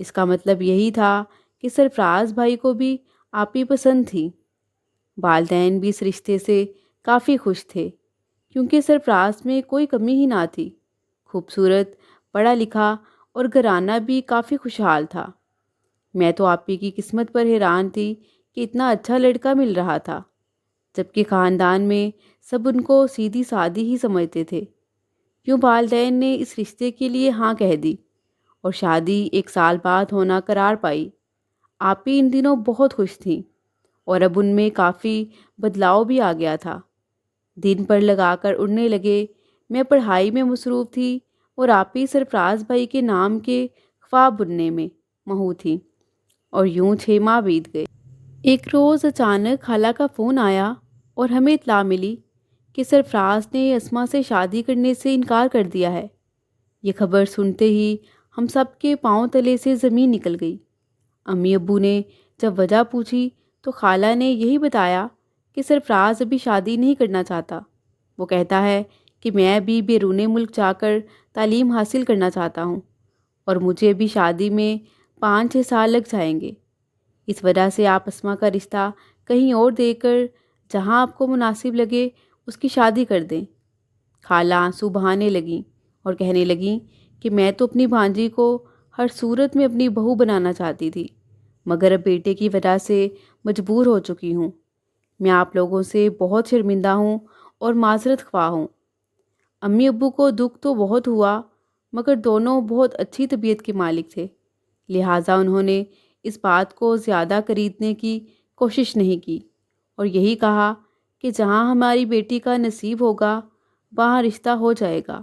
اس کا مطلب یہی تھا کہ سرفراز بھائی کو بھی آپ ہی پسند تھی۔ والدین بھی اس رشتے سے کافی خوش تھے کیونکہ سرفراز میں کوئی کمی ہی نہ تھی، خوبصورت، پڑھا لکھا اور گھرانہ بھی کافی خوشحال تھا۔ میں تو آپی کی قسمت پر حیران تھی کہ اتنا اچھا لڑکا مل رہا تھا، جبکہ خاندان میں سب ان کو سیدھی سادی ہی سمجھتے تھے۔ یوں والدین نے اس رشتے کے لیے ہاں کہہ دی اور شادی 1 سال بعد ہونا قرار پائی۔ آپی ان دنوں بہت خوش تھیں اور اب ان میں کافی بدلاؤ بھی آ گیا تھا۔ دن پر لگا کر اڑنے لگے، میں پڑھائی میں مصروف تھی اور آپی سرفراز بھائی کے نام کے خواب بننے میں مہو تھی۔ اور یوں 6 ماہ بیت گئے۔ ایک روز اچانک خالہ کا فون آیا اور ہمیں اطلاع ملی کہ سرفراز نے اسما سے شادی کرنے سے انکار کر دیا ہے۔ یہ خبر سنتے ہی ہم سب کے پاؤں تلے سے زمین نکل گئی۔ امی ابو نے جب وجہ پوچھی تو خالہ نے یہی بتایا کہ سرفراز ابھی شادی نہیں کرنا چاہتا۔ وہ کہتا ہے کہ میں ابھی بیرون ملک جا کر تعلیم حاصل کرنا چاہتا ہوں اور مجھے ابھی شادی میں 5-6 سال لگ جائیں گے۔ اس وجہ سے آپ اسما کا رشتہ کہیں اور دے کر جہاں آپ کو مناسب لگے اس کی شادی کر دیں۔ خالہ آنسو بہانے لگیں اور کہنے لگیں کہ میں تو اپنی بھانجی کو ہر صورت میں اپنی بہو بنانا چاہتی تھی، مگر اب بیٹے کی وجہ سے مجبور ہو چکی ہوں۔ میں آپ لوگوں سے بہت شرمندہ ہوں اور معذرت خواہ ہوں۔ امی ابو کو دکھ تو بہت ہوا، مگر دونوں بہت اچھی طبیعت کے مالک تھے، لہٰذا انہوں نے اس بات کو زیادہ خریدنے کی کوشش نہیں کی اور یہی کہا کہ جہاں ہماری بیٹی کا نصیب ہوگا وہاں رشتہ ہو جائے گا۔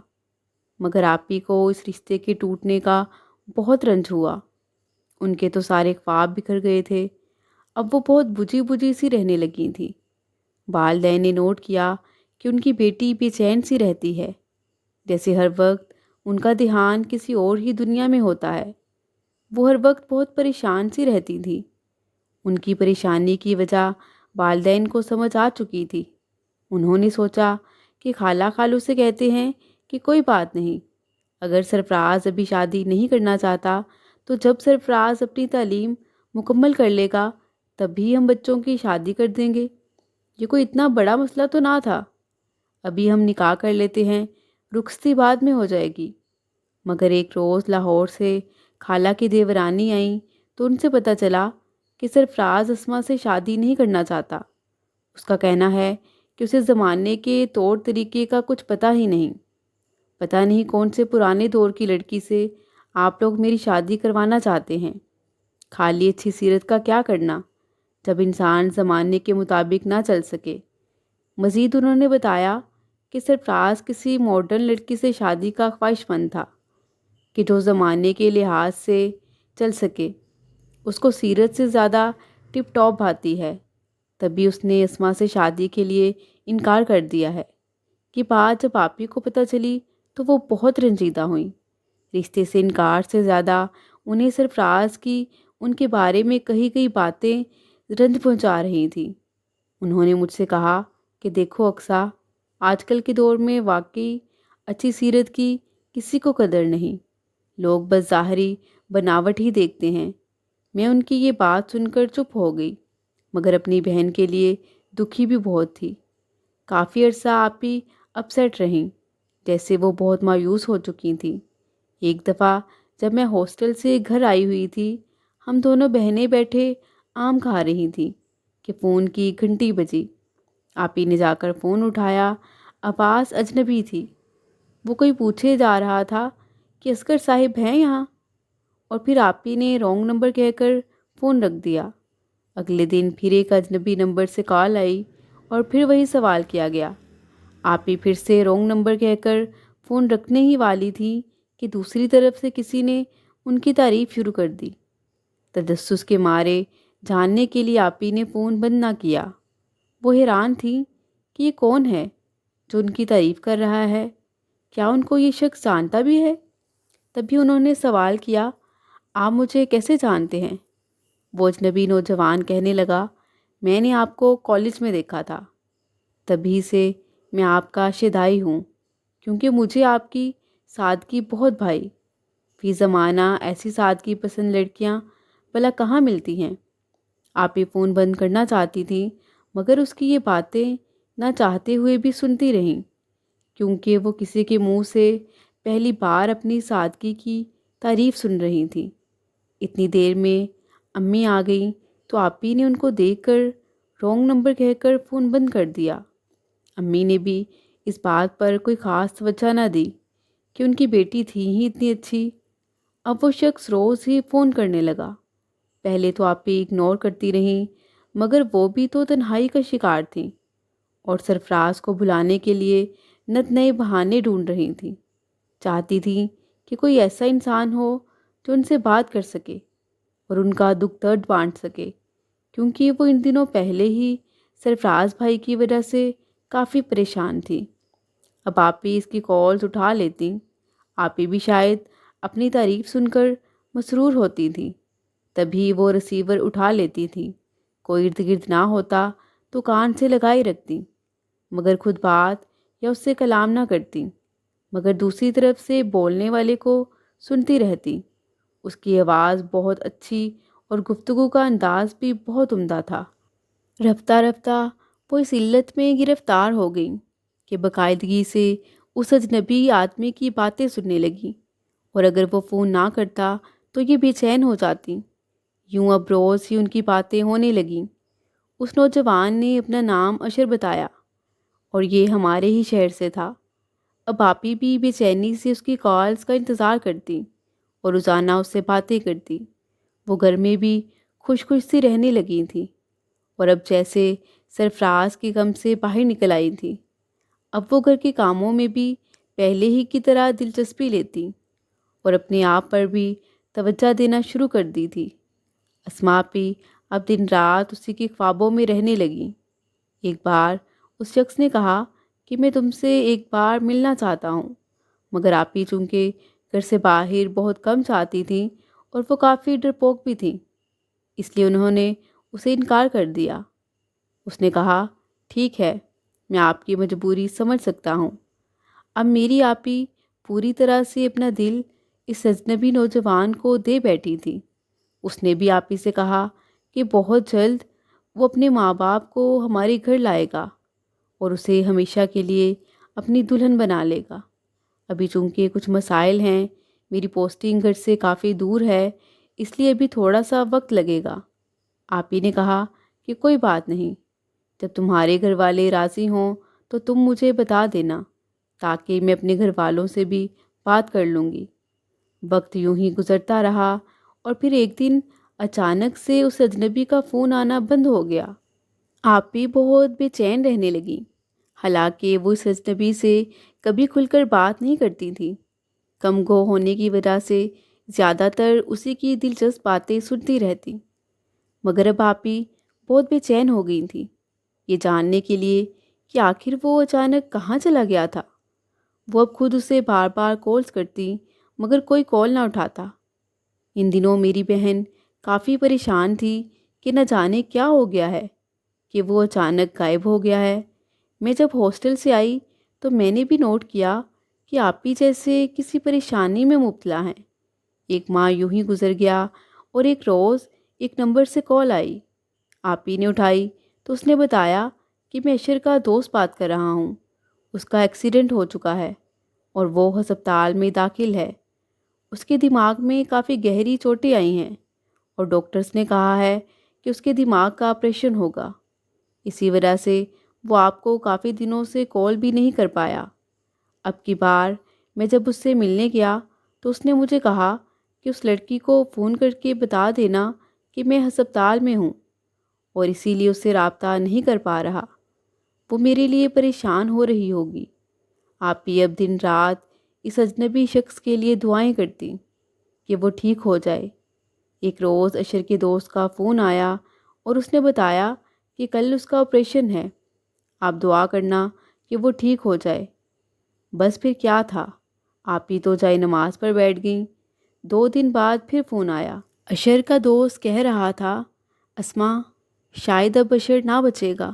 مگر آپی کو اس رشتے کے ٹوٹنے کا بہت رنج ہوا۔ ان کے تو سارے خواب بکھر گئے تھے، اب وہ بہت بجھی بجھی سی رہنے لگی تھیں۔ والدین نے نوٹ کیا کہ ان کی بیٹی بے چین سی رہتی ہے، جیسے ہر وقت ان کا دھیان کسی اور ہی دنیا میں ہوتا ہے۔ وہ ہر وقت بہت پریشان سی رہتی تھی۔ ان کی پریشانی کی وجہ والدین کو سمجھ آ چکی تھی۔ انہوں نے سوچا کہ خالہ خالو سے کہتے ہیں کہ کوئی بات نہیں، اگر سرفراز ابھی شادی نہیں کرنا چاہتا تو جب سرفراز اپنی تعلیم مکمل کر لے گا تب بھی ہم بچوں کی شادی کر دیں گے۔ یہ کوئی اتنا بڑا مسئلہ تو نہ تھا، ابھی ہم نکاح کر لیتے ہیں، رخصتی بعد میں ہو جائے گی۔ مگر ایک روز لاہور سے خالہ کی دیورانی آئیں تو ان سے پتہ چلا کہ سرفراز اسما سے شادی نہیں کرنا چاہتا۔ اس کا کہنا ہے کہ اسے زمانے کے طور طریقے کا کچھ پتہ ہی نہیں، پتہ نہیں کون سے پرانے دور کی لڑکی سے آپ لوگ میری شادی کروانا چاہتے ہیں۔ خالی اچھی سیرت کا کیا کرنا جب انسان زمانے کے مطابق نہ چل سکے۔ مزید انہوں نے بتایا کہ سرفراز کسی ماڈرن لڑکی سے شادی کا خواہش مند تھا کہ جو زمانے کے لحاظ سے چل سکے، اس کو سیرت سے زیادہ ٹپ ٹاپ بھاتی ہے۔ تبھی اس نے اسما سے شادی کے لیے انکار کر دیا ہے۔ یہ بات جب آپی کو پتہ چلی تو وہ بہت رنجیدہ ہوئیں۔ رشتے سے انکار سے زیادہ انہیں سرفراز کی ان کے بارے میں کہی گئی باتیں رنج پہنچا رہی تھیں۔ انہوں نے مجھ سے کہا کہ دیکھو اقصیٰ، آج کل کے دور میں واقعی اچھی سیرت کی کسی کو قدر نہیں، لوگ بس ظاہری بناوٹ ہی دیکھتے ہیں۔ میں ان کی یہ بات سن کر چپ ہو گئی، مگر اپنی بہن کے لیے دکھی بھی بہت تھی۔ کافی عرصہ آپی اپسیٹ رہیں، جیسے وہ بہت مایوس ہو چکی تھیں۔ ایک دفعہ جب میں ہاسٹل سے گھر آئی ہوئی تھی، ہم دونوں بہنیں بیٹھے آم کھا رہی تھیں کہ فون کی گھنٹی بجی۔ آپی نے جا کر فون اٹھایا، آواز اجنبی تھی۔ وہ کوئی پوچھے جا رہا تھا کہ اصغر صاحب ہیں یہاں، اور پھر آپی نے رونگ نمبر کہہ کر فون رکھ دیا۔ اگلے دن پھر ایک اجنبی نمبر سے کال آئی اور پھر وہی سوال کیا گیا۔ آپی پھر سے رونگ نمبر کہہ کر فون رکھنے ہی والی تھی کہ دوسری طرف سے کسی نے ان کی تعریف شروع کر دی۔ تجسس کے مارے جاننے کے لیے آپی نے فون بند نہ کیا۔ وہ حیران تھی کہ یہ کون ہے جو ان کی تعریف کر رہا ہے، کیا ان کو یہ شخص جانتا بھی ہے؟ تبھی انہوں نے سوال کیا، آپ مجھے کیسے جانتے ہیں؟ وہ اجنبی نوجوان کہنے لگا، میں نے آپ کو کالج میں دیکھا تھا، تبھی سے میں آپ کا شیدائی ہوں، کیونکہ مجھے آپ کی سادگی بہت بھائی۔ فی زمانہ ایسی سادگی پسند لڑکیاں بھلا کہاں ملتی ہیں؟ آپ یہ فون بند کرنا چاہتی تھیں، مگر اس کی یہ باتیں نہ چاہتے ہوئے بھی سنتی رہیں، کیونکہ وہ کسی کے منہ سے پہلی بار اپنی سادگی کی تعریف سن رہی تھیں۔ اتنی دیر میں امی آ گئیں تو آپی نے ان کو دیکھ کر رونگ نمبر کہہ کر فون بند کر دیا۔ امی نے بھی اس بات پر کوئی خاص توجہ نہ دی کہ ان کی بیٹی تھی ہی اتنی اچھی۔ اب وہ شخص روز ہی فون کرنے لگا۔ پہلے تو آپی اگنور کرتی رہیں، مگر وہ بھی تو تنہائی کا شکار تھیں اور سرفراز کو بلانے کے لیے نت نئے بہانے ڈھونڈ رہی تھیں۔ چاہتی تھیں کہ کوئی ایسا انسان ہو جو ان سے بات کر سکے اور ان کا دکھ درد بانٹ سکے، کیونکہ وہ ان دنوں پہلے ہی سرفراز بھائی کی وجہ سے کافی پریشان تھی۔ اب آپی اس کی کالز اٹھا لیتی، آپی بھی شاید اپنی تعریف سن کر مسرور ہوتی تھی، تبھی وہ ریسیور اٹھا لیتی تھی۔ کوئی ارد گرد نہ ہوتا تو کان سے لگائی رکھتی، مگر خود بات یا اس سے کلام نہ کرتی، مگر دوسری طرف سے بولنے والے کو سنتی رہتی۔ اس کی آواز بہت اچھی اور گفتگو کا انداز بھی بہت عمدہ تھا۔ رفتہ رفتہ وہ اس علت میں گرفتار ہو گئیں کہ باقاعدگی سے اس اجنبی آدمی کی باتیں سننے لگیں، اور اگر وہ فون نہ کرتا تو یہ بے چین ہو جاتی۔ یوں اب روز ہی ان کی باتیں ہونے لگیں۔ اس نوجوان نے اپنا نام اشر بتایا اور یہ ہمارے ہی شہر سے تھا۔ اب آپی بھی بے چینی سے اس کی کالز کا انتظار کرتی اور روزانہ اس سے باتیں کرتی۔ وہ گھر میں بھی خوش خوش سی رہنے لگی تھی اور اب جیسے سرفراز کے غم سے باہر نکل آئی تھی۔ اب وہ گھر کے کاموں میں بھی پہلے ہی کی طرح دلچسپی لیتی اور اپنے آپ پر بھی توجہ دینا شروع کر دی تھی۔ اسماء بھی اب دن رات اسی کے خوابوں میں رہنے لگیں۔ ایک بار اس شخص نے کہا کہ میں تم سے ایک بار ملنا چاہتا ہوں، مگر آپی چونکہ گھر سے باہر بہت کم جاتی تھیں اور وہ کافی ڈرپوک بھی تھیں، اس لیے انہوں نے اسے انکار کر دیا۔ اس نے کہا، ٹھیک ہے، میں آپ کی مجبوری سمجھ سکتا ہوں۔ اب میری آپی پوری طرح سے اپنا دل اس اجنبی نوجوان کو دے بیٹھی تھی۔ اس نے بھی آپی سے کہا کہ بہت جلد وہ اپنے ماں باپ کو ہمارے گھر لائے گا اور اسے ہمیشہ کے لیے اپنی دلہن بنا لے گا۔ ابھی چونکہ کچھ مسائل ہیں، میری پوسٹنگ گھر سے کافی دور ہے، اس لیے ابھی تھوڑا سا وقت لگے گا۔ آپی نے کہا کہ کوئی بات نہیں، جب تمہارے گھر والے راضی ہوں تو تم مجھے بتا دینا، تاکہ میں اپنے گھر والوں سے بھی بات کر لوں گی۔ وقت یوں ہی گزرتا رہا اور پھر ایک دن اچانک سے اس اجنبی کا فون آنا بند ہو گیا۔ آپ بھی بہت بے چین رہنے لگیں، حالانکہ وہ اس اجنبی سے کبھی کھل کر بات نہیں کرتی تھی۔ کم گو ہونے کی وجہ سے زیادہ تر اسی کی دلچسپ باتیں سنتی رہتی، مگر اب آپی بہت بے چین ہو گئی تھی یہ جاننے کے لیے کہ آخر وہ اچانک کہاں چلا گیا تھا۔ وہ اب خود اسے بار بار کالز کرتی، مگر کوئی کال نہ اٹھاتا۔ ان دنوں میری بہن کافی پریشان تھی کہ نہ جانے کیا ہو گیا ہے کہ وہ اچانک غائب ہو گیا ہے۔ میں جب ہاسٹل سے آئی تو میں نے بھی نوٹ کیا کہ آپی جیسے کسی پریشانی میں مبتلا ہیں۔ ایک ماہ یوں ہی گزر گیا اور ایک روز ایک نمبر سے کال آئی۔ آپی نے اٹھائی تو اس نے بتایا کہ میں اشر کا دوست بات کر رہا ہوں، اس کا ایکسیڈنٹ ہو چکا ہے اور وہ ہسپتال میں داخل ہے۔ اس کے دماغ میں کافی گہری چوٹیں آئی ہیں اور ڈاکٹرز نے کہا ہے کہ اس کے دماغ کا آپریشن ہوگا۔ اسی وجہ سے وہ آپ کو کافی دنوں سے کال بھی نہیں کر پایا۔ اب کی بار میں جب اس سے ملنے گیا تو اس نے مجھے کہا کہ اس لڑکی کو فون کر کے بتا دینا کہ میں ہسپتال میں ہوں اور اسی لیے اس سے رابطہ نہیں کر پا رہا۔ وہ میرے لیے پریشان ہو رہی ہوگی۔ آپ بھی اب دن رات اس اجنبی شخص کے لیے دعائیں کرتی کہ وہ ٹھیک ہو جائے۔ ایک روز اشر کے دوست کا فون آیا اور اس نے بتایا کہ کل اس کا آپریشن ہے، آپ دعا کرنا کہ وہ ٹھیک ہو جائے۔ بس پھر کیا تھا، آپ ہی تو جائے نماز پر بیٹھ گئیں۔ 2 دن بعد پھر فون آیا۔ اشر کا دوست کہہ رہا تھا، اسماء، شاید اب اشر نہ بچے گا،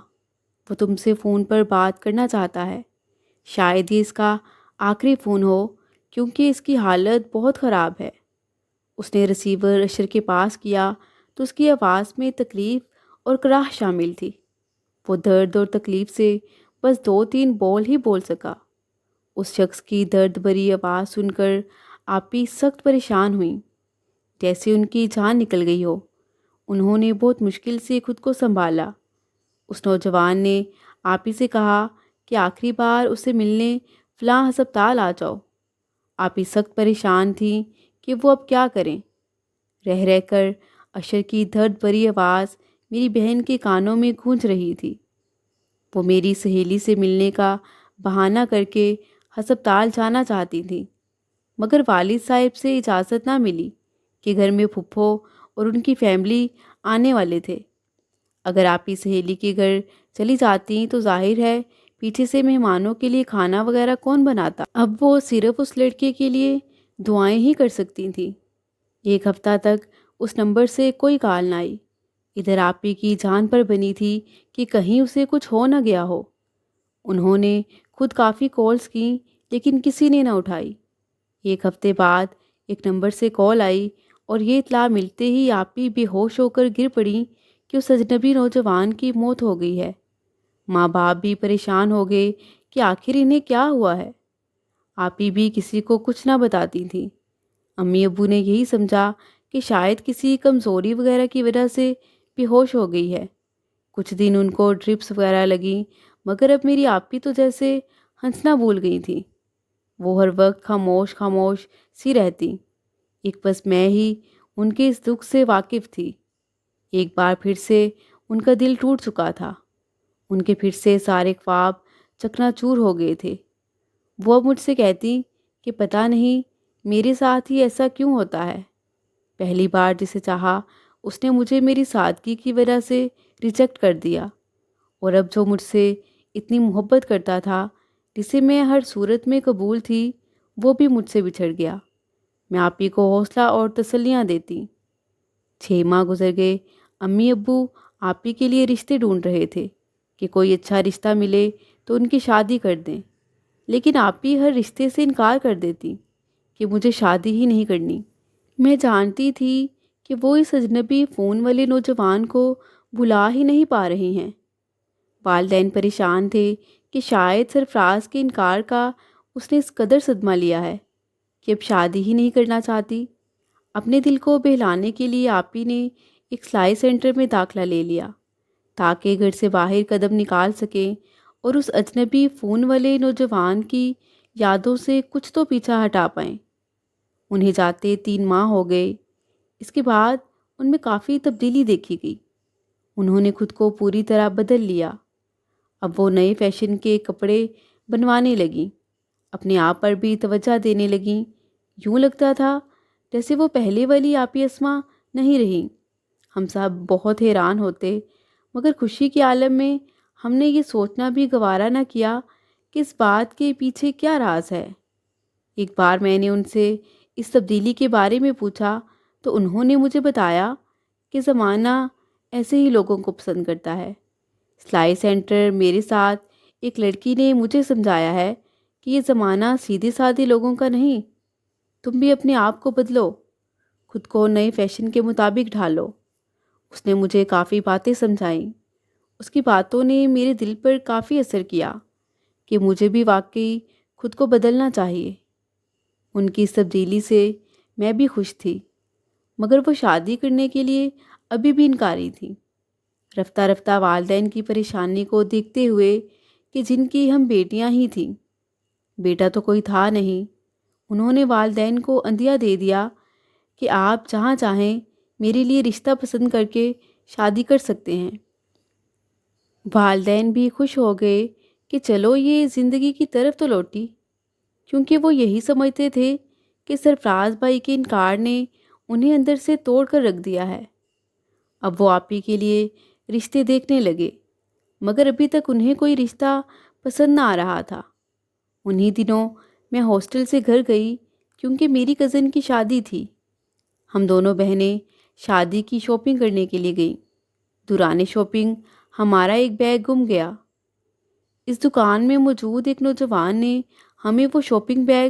وہ تم سے فون پر بات کرنا چاہتا ہے، شاید یہ اس کا آخری فون ہو، کیونکہ اس کی حالت بہت خراب ہے۔ اس نے ریسیور اشر کے پاس کیا تو اس کی آواز میں تکلیف اور کراہ شامل تھی۔ وہ درد اور تکلیف سے بس 2-3 بول ہی بول سکا۔ اس شخص کی درد بھری آواز سن کر آپی سخت پریشان ہوئیں، جیسے ان کی جان نکل گئی ہو۔ انہوں نے بہت مشکل سے خود کو سنبھالا۔ اس نوجوان نے آپی سے کہا کہ آخری بار اسے ملنے فلاں ہسپتال آ جاؤ۔ آپی سخت پریشان تھیں کہ وہ اب کیا کریں۔ رہ رہ کر اشر کی درد بھری آواز میری بہن کے کانوں میں گونج رہی تھی۔ وہ میری سہیلی سے ملنے کا بہانہ کر کے ہسپتال جانا چاہتی تھی، مگر والد صاحب سے اجازت نہ ملی کہ گھر میں پھپھو اور ان کی فیملی آنے والے تھے۔ اگر آپی سہیلی کے گھر چلی جاتی تو ظاہر ہے پیچھے سے مہمانوں کے لیے کھانا وغیرہ کون بناتا۔ اب وہ صرف اس لڑکے کے لیے دعائیں ہی کر سکتی تھیں۔ 1 ہفتہ تک اس نمبر سے کوئی کال نہ آئی۔ ادھر آپی کی جان پر بنی تھی کہ کہیں اسے کچھ ہو نہ گیا ہو۔ انہوں نے خود کافی کالز کیں لیکن کسی نے نہ اٹھائی۔ 1 ہفتے بعد ایک نمبر سے کال آئی اور یہ اطلاع ملتے ہی آپی بے ہوش ہو کر گر پڑی کہ اس اجنبی نوجوان کی موت ہو گئی ہے۔ ماں باپ بھی پریشان ہو گئے کہ آخر انہیں کیا ہوا ہے۔ آپی بھی کسی کو کچھ نہ بتاتی تھیں۔ امی ابو نے یہی سمجھا کہ شاید کسی کمزوری وغیرہ کی وجہ سے بے ہوش ہو گئی ہے۔ کچھ دن ان کو ڈرپس وغیرہ لگیں، مگر اب میری آپی تو جیسے ہنسنا بھول گئی تھیں۔ وہ ہر وقت خاموش خاموش سی رہتی۔ ایک بس میں ہی ان کے اس دکھ سے واقف تھی۔ ایک بار پھر سے ان کا دل ٹوٹ چکا تھا۔ ان کے پھر سے سارے خواب چکنا چور ہو گئے تھے۔ وہ اب مجھ سے کہتی کہ پتہ نہیں میرے ساتھ ہی ایسا کیوں ہوتا ہے۔ پہلی بار جسے چاہا اس نے مجھے میری سادگی کی وجہ سے ریجیکٹ کر دیا، اور اب جو مجھ سے اتنی محبت کرتا تھا، جسے میں ہر صورت میں قبول تھی، وہ بھی مجھ سے بچھڑ گیا۔ میں آپی کو حوصلہ اور تسلیاں دیتی۔ 6 ماہ گزر گئے۔ امی ابو آپی کے لیے رشتے ڈھونڈ رہے تھے کہ کوئی اچھا رشتہ ملے تو ان کی شادی کر دیں، لیکن آپی ہر رشتے سے انکار کر دیتی کہ مجھے شادی ہی نہیں کرنی۔ میں جانتی تھی کہ وہ اس اجنبی فون والے نوجوان کو بھلا ہی نہیں پا رہے ہیں۔ والدین پریشان تھے کہ شاید سرفراز کے انکار کا اس نے اس قدر صدمہ لیا ہے کہ اب شادی ہی نہیں کرنا چاہتی۔ اپنے دل کو بہلانے کے لیے آپی نے ایک سلائی سینٹر میں داخلہ لے لیا تاکہ گھر سے باہر قدم نکال سکیں اور اس اجنبی فون والے نوجوان کی یادوں سے کچھ تو پیچھا ہٹا پائیں۔ انہیں جاتے 3 ماہ ہو گئے۔ اس کے بعد ان میں کافی تبدیلی دیکھی گئی۔ انہوں نے خود کو پوری طرح بدل لیا۔ اب وہ نئے فیشن کے کپڑے بنوانے لگیں، اپنے آپ پر بھی توجہ دینے لگیں۔ یوں لگتا تھا جیسے وہ پہلے والی آپی اسما نہیں رہیں۔ ہم سب بہت حیران ہوتے، مگر خوشی کے عالم میں ہم نے یہ سوچنا بھی گوارا نہ کیا کہ اس بات کے پیچھے کیا راز ہے۔ ایک بار میں نے ان سے اس تبدیلی کے بارے میں پوچھا تو انہوں نے مجھے بتایا کہ زمانہ ایسے ہی لوگوں کو پسند کرتا ہے۔ سلائی سینٹر میرے ساتھ ایک لڑکی نے مجھے سمجھایا ہے کہ یہ زمانہ سیدھے سادھے لوگوں کا نہیں۔ تم بھی اپنے آپ کو بدلو، خود کو نئے فیشن کے مطابق ڈھالو۔ اس نے مجھے کافی باتیں سمجھائیں۔ اس کی باتوں نے میرے دل پر کافی اثر کیا کہ مجھے بھی واقعی خود کو بدلنا چاہیے۔ ان کی اس تبدیلی سے میں بھی خوش تھی، مگر وہ شادی کرنے کے لیے ابھی بھی انکاری تھی۔ رفتہ رفتہ والدین کی پریشانی کو دیکھتے ہوئے کہ جن کی ہم بیٹیاں ہی تھیں، بیٹا تو کوئی تھا نہیں، انہوں نے والدین کو عندیہ دے دیا کہ آپ جہاں چاہیں میرے لیے رشتہ پسند کر کے شادی کر سکتے ہیں۔ والدین بھی خوش ہو گئے کہ چلو یہ زندگی کی طرف تو لوٹی، کیونکہ وہ یہی سمجھتے تھے کہ سرفراز بھائی کے انکار نے انہیں اندر سے توڑ کر رکھ دیا ہے۔ اب وہ آپی کے لیے رشتے دیکھنے لگے، مگر ابھی تک انہیں کوئی رشتہ پسند نہ آ رہا تھا۔ انہی دنوں میں ہاسٹل سے گھر گئی کیونکہ میری کزن کی شادی تھی۔ ہم دونوں بہنیں شادی کی شاپنگ کرنے کے لیے گئیں۔ دوران شاپنگ ہمارا ایک بیگ گم گیا۔ اس دکان میں موجود ایک نوجوان نے ہمیں وہ شاپنگ بیگ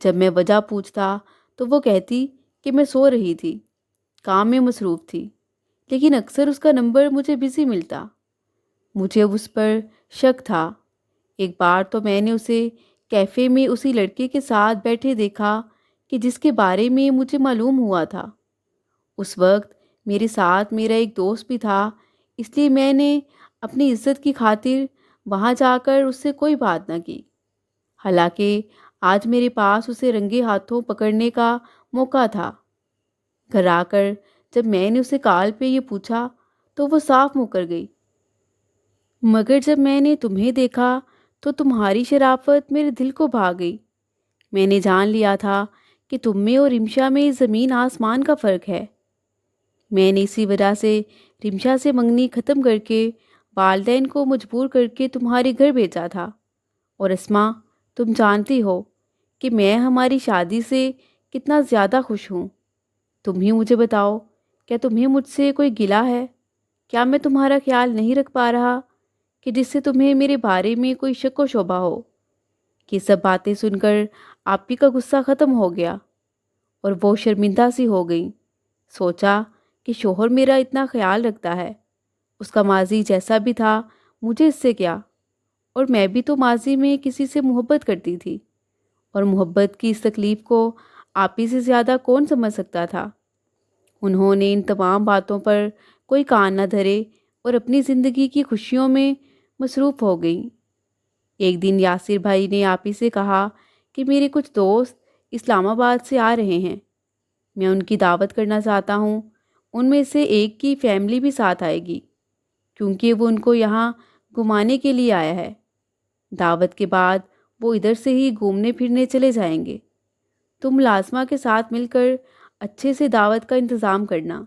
جب میں وجہ پوچھتا تو وہ کہتی کہ میں سو رہی تھی، کام میں مصروف تھی، لیکن اکثر اس کا نمبر مجھے بزی ملتا۔ مجھے اب اس پر شک تھا۔ ایک بار تو میں نے اسے کیفے میں اسی لڑکے کے ساتھ بیٹھے دیکھا کہ جس کے بارے میں مجھے معلوم ہوا تھا۔ اس وقت میرے ساتھ میرا ایک دوست بھی تھا، اس لیے میں نے اپنی عزت کی خاطر وہاں جا کر اس سے کوئی بات نہ کی۔ حالانکہ آج میرے پاس اسے رنگے ہاتھوں پکڑنے کا موقع تھا۔ گھر آ کر جب میں نے اسے کال پہ یہ پوچھا تو وہ صاف مکر گئی۔ مگر جب میں نے تمہیں دیکھا تو تمہاری شرافت میرے دل کو بھا گئی۔ میں نے جان لیا تھا کہ تم میں اور رمشا میں زمین آسمان کا فرق ہے۔ میں نے اسی وجہ سے رمشا سے منگنی ختم کر کے والدین کو مجبور کر کے تمہارے گھر بھیجا تھا۔ اور اسما، تم جانتی ہو کہ میں ہماری شادی سے کتنا زیادہ خوش ہوں۔ تم ہی مجھے بتاؤ، کیا تمہیں مجھ سے کوئی گلہ ہے؟ کیا میں تمہارا خیال نہیں رکھ پا رہا کہ جس سے تمہیں میرے بارے میں کوئی شک و شبہ ہو؟ یہ سب باتیں سن کر آپی کا غصہ ختم ہو گیا اور وہ شرمندہ سی ہو گئی۔ سوچا کہ شوہر میرا اتنا خیال رکھتا ہے، اس کا ماضی جیسا بھی تھا مجھے اس سے کیا، اور میں بھی تو ماضی میں کسی سے محبت کرتی تھی، اور محبت کی اس تکلیف کو آپی سے زیادہ کون سمجھ سکتا تھا۔ انہوں نے ان تمام باتوں پر کوئی کان نہ دھرے اور اپنی زندگی کی خوشیوں میں مصروف ہو گئیں۔ ایک دن یاسر بھائی نے آپی سے کہا کہ میرے کچھ دوست اسلام آباد سے آ رہے ہیں، میں ان کی دعوت کرنا چاہتا ہوں۔ ان میں سے ایک کی فیملی بھی ساتھ آئے گی، کیونکہ وہ ان کو یہاں گھمانے کے لیے آیا ہے۔ دعوت کے بعد وہ ادھر سے ہی گھومنے پھرنے چلے جائیں گے۔ تم ملازمہ کے ساتھ مل کر اچھے سے دعوت کا انتظام کرنا۔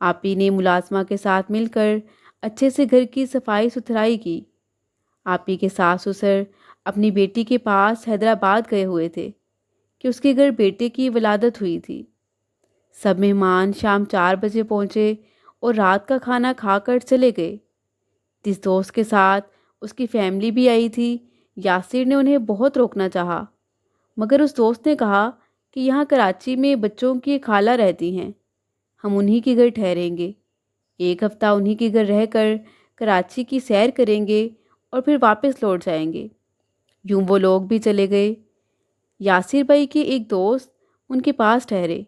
آپی نے ملازمہ کے ساتھ مل کر اچھے سے گھر کی صفائی ستھرائی کی۔ آپی کے ساس سسر اپنی بیٹی کے پاس حیدرآباد گئے ہوئے تھے کہ اس کے گھر بیٹے کی ولادت ہوئی تھی۔ سب مہمان شام 4 بجے پہنچے اور رات کا کھانا کھا کر چلے گئے۔ جس دوست کے ساتھ اس کی فیملی بھی آئی تھی، یاسر نے انہیں بہت روکنا چاہا، مگر اس دوست نے کہا کہ یہاں کراچی میں بچوں کی خالہ رہتی ہیں، ہم انہی کے گھر ٹھہریں گے، 1 ہفتہ انہی کے گھر رہ کر کراچی کی سیر کریں گے اور پھر واپس لوٹ جائیں گے۔ یوں وہ لوگ بھی چلے گئے۔ یاسر بھائی کے ایک دوست ان کے پاس ٹھہرے،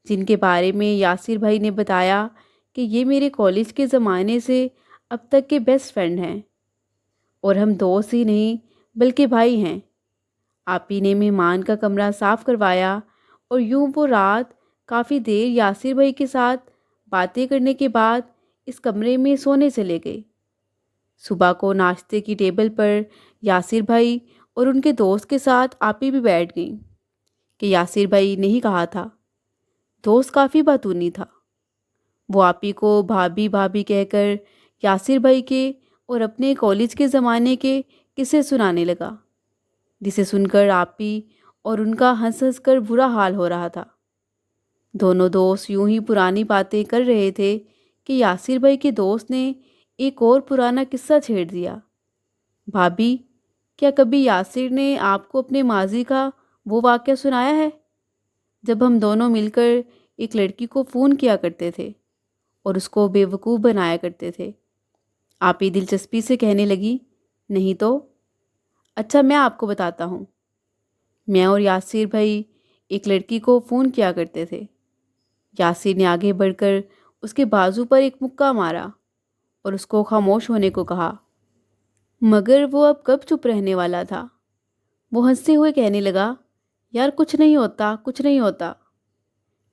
جن کے بارے میں یاسر بھائی نے بتایا کہ یہ میرے کالج کے زمانے سے اب تک کے بیسٹ فرینڈ ہیں، اور ہم دوست ہی نہیں بلکہ بھائی ہیں۔ آپی نے مہمان کا کمرہ صاف کروایا اور یوں وہ رات کافی دیر یاسر بھائی کے ساتھ باتیں کرنے کے بعد اس کمرے میں سونے چلے گئے۔ صبح کو ناشتے کی ٹیبل پر یاسر بھائی اور ان کے دوست کے ساتھ آپی بھی بیٹھ گئیں کہ یاسر بھائی نے ہی کہا تھا۔ دوست کافی باتونی تھا۔ وہ آپی کو بھابھی بھابھی کہہ کر یاسر بھائی کے اور اپنے کالج کے زمانے کے قصے سنانے لگا، جسے سن کر آپی اور ان کا ہنس ہنس کر برا حال ہو رہا تھا۔ دونوں دوست یوں ہی پرانی باتیں کر رہے تھے کہ یاسر بھائی کے دوست نے ایک اور پرانا قصہ چھیڑ دیا۔ بھابھی، کیا کبھی یاسر نے آپ کو اپنے ماضی کا وہ واقعہ سنایا ہے جب ہم دونوں مل کر ایک لڑکی کو فون کیا کرتے تھے اور اس کو بے وقوف بنایا کرتے تھے؟ آپی دلچسپی سے کہنے لگی، نہیں تو؟ اچھا، میں آپ کو بتاتا ہوں۔ میں اور یاسر بھائی ایک لڑکی کو فون کیا کرتے تھے۔ یاسر نے آگے بڑھ کر اس کے بازو پر ایک مکہ مارا اور اس کو خاموش ہونے کو کہا، مگر وہ اب کب چپ رہنے والا تھا۔ وہ ہنستے ہوئے کہنے لگا، یار کچھ نہیں ہوتا، کچھ نہیں ہوتا۔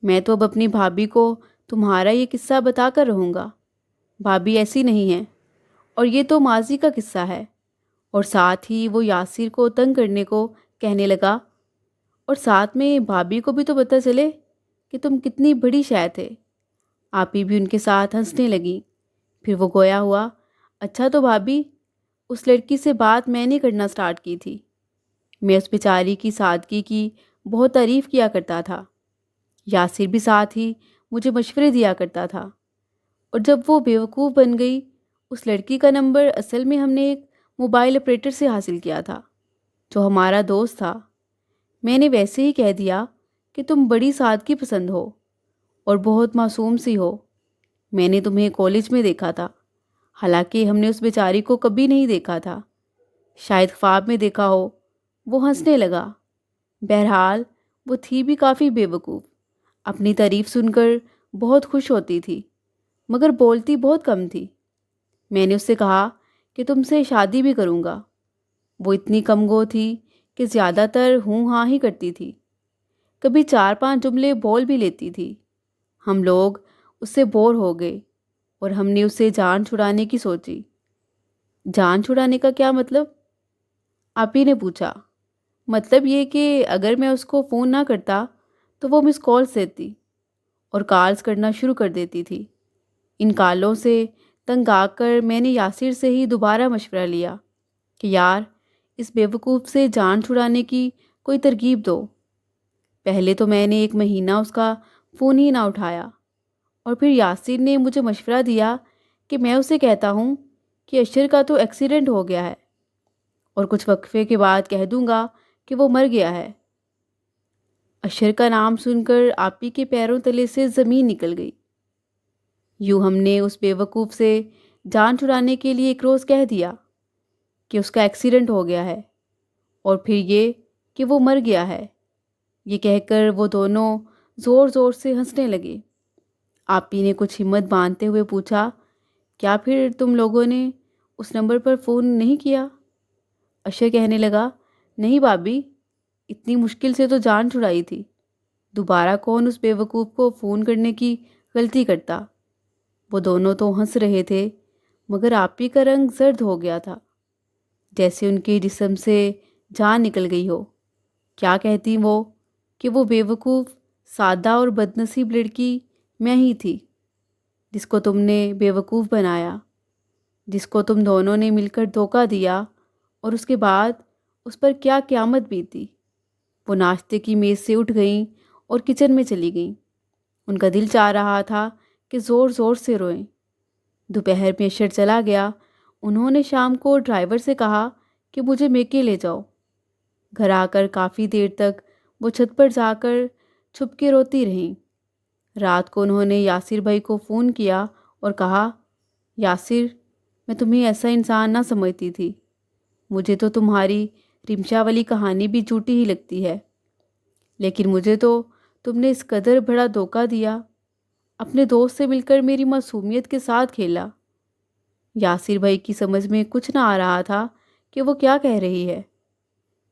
میں تو اب اپنی بھابھی کو تمہارا یہ قصہ بتا کر رہوں گا۔ بھابھی ایسی نہیں ہے، اور یہ تو ماضی کا قصہ ہے۔ اور ساتھ ہی وہ یاسر کو تنگ کرنے کو کہنے لگا، اور ساتھ میں بھابھی کو بھی تو پتہ چلے کہ تم کتنی بڑی شے تھے۔ آپی بھی ان کے ساتھ ہنسنے لگی۔ پھر وہ گویا ہوا، اچھا تو بھابھی، اس لڑکی سے بات میں نے کرنا سٹارٹ کی تھی۔ میں اس بیچاری کی سادگی کی بہت تعریف کیا کرتا تھا۔ یاسر بھی ساتھ ہی مجھے مشورے دیا کرتا تھا، اور جب وہ بیوقوف بن گئی، اس لڑکی کا نمبر اصل میں ہم نے ایک موبائل آپریٹر سے حاصل کیا تھا جو ہمارا دوست تھا۔ میں نے ویسے ہی کہہ دیا کہ تم بڑی سادگی پسند ہو اور بہت معصوم سی ہو۔ میں نے تمہیں کالج میں دیکھا تھا، حالانکہ ہم نے اس بیچاری کو کبھی نہیں دیکھا تھا، شاید خواب میں دیکھا ہو۔ وہ ہنسنے لگا۔ بہرحال وہ تھی بھی کافی بے وقوف، اپنی تعریف سن کر بہت خوش ہوتی تھی مگر بولتی بہت کم تھی۔ میں نے اس سے کہا کہ تم سے شادی بھی کروں گا۔ وہ اتنی کم گو تھی کہ زیادہ تر ہوں ہاں ہی کرتی تھی، کبھی 4-5 جملے بول بھی لیتی تھی۔ ہم لوگ اس سے بور ہو گئے اور ہم نے اسے جان چھڑانے کی سوچی۔ جان چھڑانے کا کیا مطلب؟ آپ ہی نے پوچھا۔ مطلب یہ کہ اگر میں اس کو فون نہ کرتا تو وہ مس کالز دیتی اور کالز کرنا شروع کر دیتی تھی۔ ان کالوں سے تنگ آ کر میں نے یاسر سے ہی دوبارہ مشورہ لیا کہ یار اس بیوقوف سے جان چھڑانے کی کوئی ترکیب دو۔ پہلے تو میں نے 1 مہینہ اس کا فون ہی نہ اٹھایا، اور پھر یاسر نے مجھے مشورہ دیا کہ میں اسے کہتا ہوں کہ اشر کا تو ایکسیڈنٹ ہو گیا ہے، اور کچھ وقفے کے بعد کہہ دوں گا کہ وہ مر گیا ہے۔ اشر کا نام سن کر آپی کے پیروں تلے سے زمین نکل گئی۔ یوں ہم نے اس بے وقوف سے جان چھڑانے کے لیے ایک روز کہہ دیا کہ اس کا ایکسیڈنٹ ہو گیا ہے، اور پھر یہ کہ وہ مر گیا ہے۔ یہ کہہ کر وہ دونوں زور زور سے ہنسنے لگے۔ آپی نے کچھ ہمت باندھتے ہوئے پوچھا، کیا پھر تم لوگوں نے اس نمبر پر فون نہیں کیا؟ اشر کہنے لگا، نہیں بھابھی، اتنی مشکل سے تو جان چھڑائی تھی، دوبارہ کون اس بے وقوف کو فون کرنے کی غلطی کرتا۔ وہ دونوں تو ہنس رہے تھے مگر آپی کا رنگ زرد ہو گیا تھا، جیسے ان کے جسم سے جان نکل گئی ہو۔ کیا کہتی وہ کہ وہ بے وقوف، سادہ اور بدنصیب لڑکی میں ہی تھی جس کو تم نے بے وقوف بنایا، جس کو تم دونوں نے مل کر دھوکہ دیا، اور اس کے بعد اس پر کیا قیامت بیتی۔ وہ ناشتے کی میز سے اٹھ گئیں اور کچن میں چلی گئیں۔ ان کا دل چاہ رہا تھا کہ زور زور سے روئیں۔ دوپہر میں اشر چلا گیا۔ انہوں نے شام کو ڈرائیور سے کہا کہ مجھے میکے لے جاؤ۔ گھر آ کر کافی دیر تک وہ چھت پر جا کر چھپ کے روتی رہیں۔ رات کو انہوں نے یاسر بھائی کو فون کیا اور کہا، یاسر، میں تمہیں ایسا انسان نہ سمجھتی تھی، مجھے تو تمہاری رمشا والی کہانی بھی جھوٹی ہی لگتی ہے، لیکن مجھے تو تم نے اس قدر بڑا دھوکہ دیا، اپنے دوست سے مل کر میری معصومیت کے ساتھ کھیلا۔ یاسر بھائی کی سمجھ میں کچھ نہ آ رہا تھا کہ وہ کیا کہہ رہی ہے۔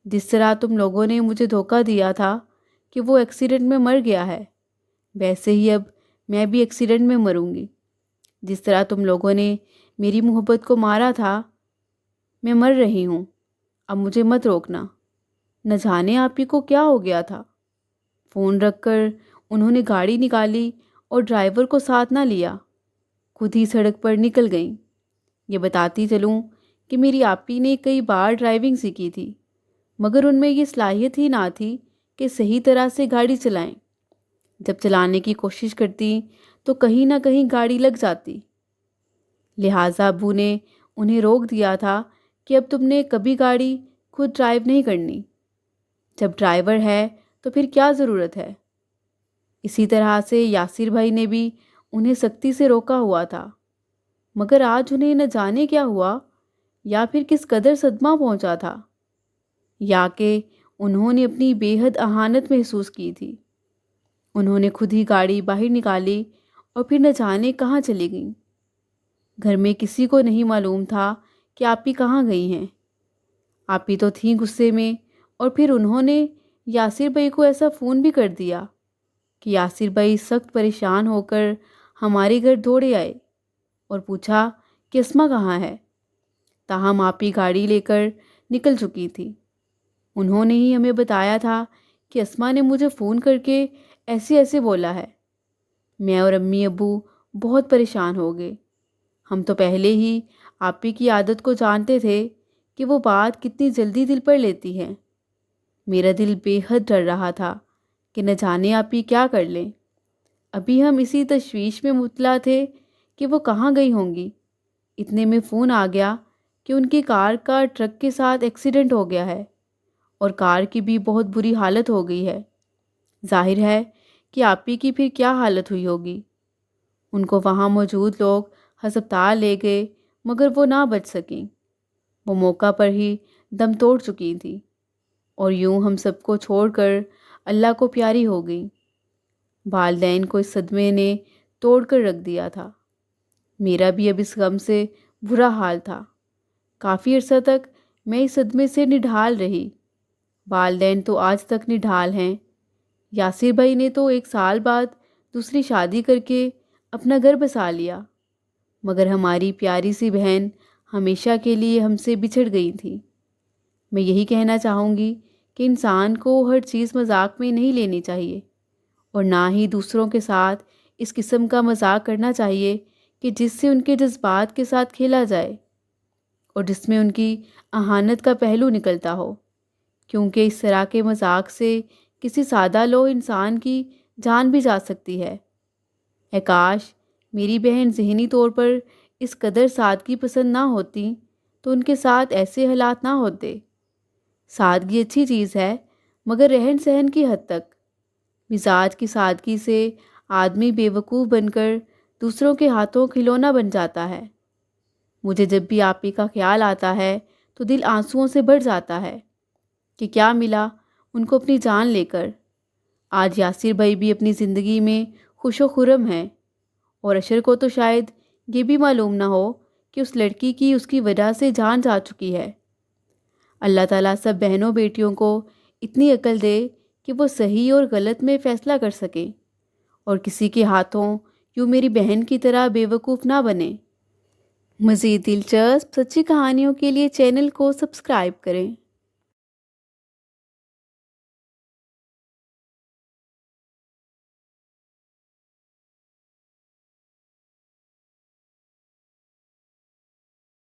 جس طرح تم لوگوں نے مجھے دھوکہ دیا تھا کہ وہ ایکسیڈنٹ میں مر گیا ہے، ویسے ہی اب میں بھی ایکسیڈنٹ میں مروں گی۔ جس طرح تم لوگوں نے میری محبت کو مارا تھا، میں مر رہی ہوں، اب مجھے مت روکنا۔ نہ جانے آپی کو کیا ہو گیا تھا۔ فون رکھ کر انہوں نے گاڑی نکالی اور ڈرائیور کو ساتھ نہ لیا، خود ہی سڑک پر نکل گئیں۔ یہ بتاتی چلوں کہ میری آپی نے کئی بار ڈرائیونگ سیکھی تھی مگر ان میں یہ صلاحیت ہی نہ تھی کہ صحیح طرح سے گاڑی چلائیں۔ جب چلانے کی کوشش کرتی تو کہیں نہ کہیں گاڑی لگ جاتی، لہٰذا ابو نے انہیں روک دیا تھا کہ اب تم نے کبھی گاڑی خود ڈرائیو نہیں کرنی، جب ڈرائیور ہے تو پھر کیا ضرورت ہے۔ اسی طرح سے یاسر بھائی نے بھی انہیں سختی سے روکا ہوا تھا، مگر آج انہیں نہ جانے کیا ہوا، یا پھر کس قدر صدمہ پہنچا تھا، یا کہ انہوں نے اپنی بے حد اہانت محسوس کی تھی۔ انہوں نے خود ہی گاڑی باہر نکالی اور پھر نہ جانے کہاں چلی گئیں۔ گھر میں کسی کو نہیں معلوم تھا کہ آپی کہاں گئی ہیں۔ آپی تو تھیں غصے میں، اور پھر انہوں نے یاسر بھائی کو ایسا فون بھی کر دیا کہ یاسر بھائی سخت پریشان ہو کر ہمارے گھر دوڑے آئے اور پوچھا کہ اسما کہاں ہے۔ تاہم آپی گاڑی لے کر نکل چکی تھی۔ انہوں نے ہی ہمیں بتایا تھا کہ اسما نے مجھے فون کر کے ایسے ایسے بولا ہے۔ میں اور امی ابو بہت پریشان ہو گئے۔ ہم تو پہلے ہی آپی کی عادت کو جانتے تھے کہ وہ بات کتنی جلدی دل پر لیتی ہے۔ میرا دل بے حد ڈر رہا تھا کہ نہ جانے آپی کیا کر لیں۔ ابھی ہم اسی تشویش میں مبتلا تھے کہ وہ کہاں گئی ہوں گی، اتنے میں فون آ گیا کہ ان کی کار کا ٹرک کے ساتھ ایکسیڈنٹ ہو گیا ہے اور کار کی بھی بہت بری حالت ہو گئی ہے۔ ظاہر ہے کہ آپی کی پھر کیا حالت ہوئی ہوگی۔ ان کو وہاں موجود لوگ ہسپتال لے گئے مگر وہ نہ بچ سکیں۔ وہ موقع پر ہی دم توڑ چکی تھیں اور یوں ہم سب کو چھوڑ کر اللہ کو پیاری ہو گئیں۔ والدین کو اس صدمے نے توڑ کر رکھ دیا تھا۔ میرا بھی اب اس غم سے برا حال تھا۔ کافی عرصہ تک میں اس صدمے سے نڈھال رہی۔ والدین تو آج تک نڈھال ہیں۔ یاسر بھائی نے تو 1 سال بعد دوسری شادی کر کے اپنا گھر بسا لیا، مگر ہماری پیاری سی بہن ہمیشہ کے لیے ہم سے بچھڑ گئی تھی۔ میں یہی کہنا چاہوں گی کہ انسان کو ہر چیز مذاق میں نہیں لینی چاہیے، اور نہ ہی دوسروں کے ساتھ اس قسم کا مذاق کرنا چاہیے کہ جس سے ان کے جذبات کے ساتھ کھیلا جائے اور جس میں ان کی اہانت کا پہلو نکلتا ہو، کیونکہ اس طرح کے مذاق سے کسی سادہ لو انسان کی جان بھی جا سکتی ہے۔ اے کاش میری بہن ذہنی طور پر اس قدر سادگی پسند نہ ہوتی تو ان کے ساتھ ایسے حالات نہ ہوتے۔ سادگی اچھی چیز ہے، مگر رہن سہن کی حد تک۔ مزاج کی سادگی سے آدمی بے وقوف بن کر دوسروں کے ہاتھوں کھلونا بن جاتا ہے۔ مجھے جب بھی آپی کا خیال آتا ہے تو دل آنسوؤں سے بھر جاتا ہے کہ کیا ملا ان کو اپنی جان لے کر۔ آج یاسر بھائی بھی اپنی زندگی میں خوش و خرم ہیں، اور اشر کو تو شاید یہ بھی معلوم نہ ہو کہ اس لڑکی کی اس کی وجہ سے جان جا چکی ہے۔ اللہ تعالیٰ سب بہنوں بیٹیوں کو اتنی عقل دے کہ وہ صحیح اور غلط میں فیصلہ کر سکیں، اور کسی کے ہاتھوں یوں میری بہن کی طرح بے وقوف نہ بنے۔ مزید دلچسپ سچی کہانیوں کے لیے چینل کو سبسکرائب کریں۔